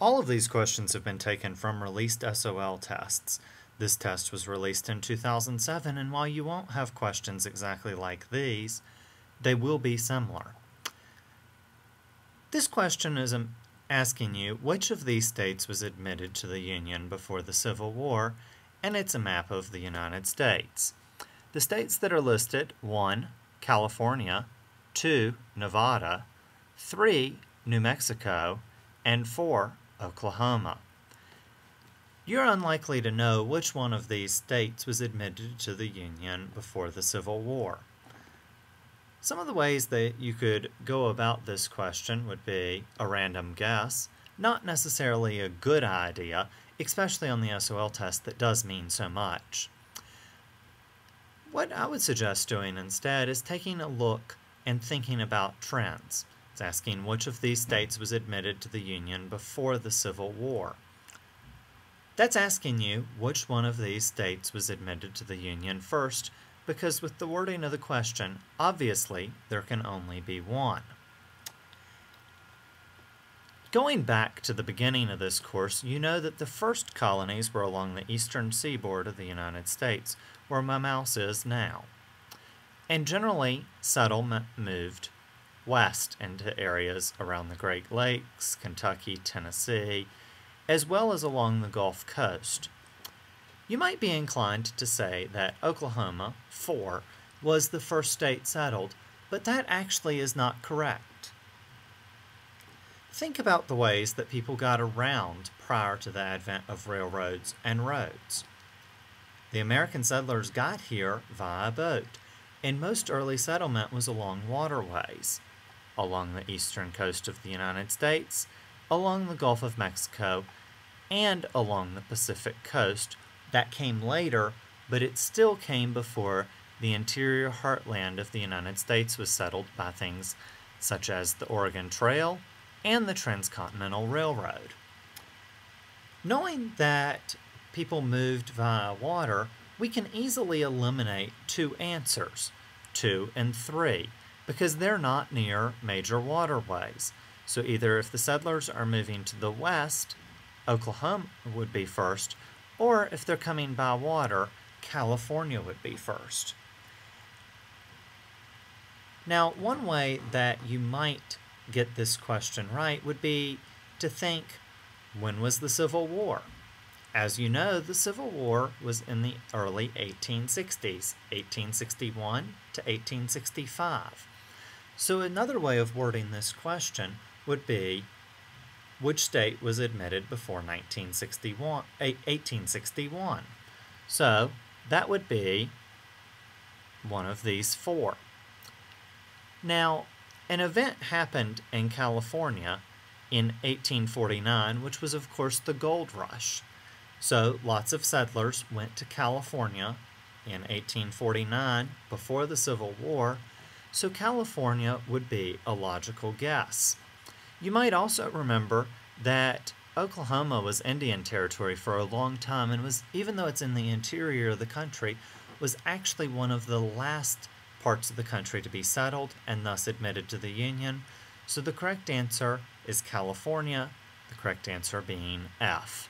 All of these questions have been taken from released SOL tests. This test was released in 2007, and while you won't have questions exactly like these, they will be similar. This question is asking you which of these states was admitted to the Union before the Civil War, and it's a map of the United States. The states that are listed: 1. California, 2. Nevada, 3. New Mexico, and 4. Oklahoma. You're unlikely to know which one of these states was admitted to the Union before the Civil War. Some of the ways that you could go about this question would be a random guess, not necessarily a good idea, especially on the SOL test that does mean so much. What I would suggest doing instead is taking a look and thinking about trends. It's asking which of these states was admitted to the Union before the Civil War. That's asking you which one of these states was admitted to the Union first, because with the wording of the question, obviously there can only be one. Going back to the beginning of this course, you know that the first colonies were along the eastern seaboard of the United States, where my mouse is now. And generally, settlement moved west into areas around the Great Lakes, Kentucky, Tennessee, as well as along the Gulf Coast. You might be inclined to say that Oklahoma, 4, was the first state settled, but that actually is not correct. Think about the ways that people got around prior to the advent of railroads and roads. The American settlers got here via boat, and most early settlement was along waterways, along the eastern coast of the United States, along the Gulf of Mexico, and along the Pacific coast. That came later, but it still came before the interior heartland of the United States was settled by things such as the Oregon Trail and the Transcontinental Railroad. Knowing that people moved via water, we can easily eliminate two answers, 2 and 3, because they're not near major waterways. So either if the settlers are moving to the west, Oklahoma would be first, or if they're coming by water, California would be first. Now, one way that you might get this question right would be to think, when was the Civil War? As you know, the Civil War was in the early 1860s, 1861 to 1865. So another way of wording this question would be, which state was admitted before 1861? So that would be one of these 4. Now, an event happened in California in 1849, which was, of course, the gold rush. So lots of settlers went to California in 1849 before the Civil War, so California would be a logical guess. You might also remember that Oklahoma was Indian territory for a long time and was, even though it's in the interior of the country, was actually one of the last parts of the country to be settled and thus admitted to the Union. So the correct answer is California, the correct answer being F.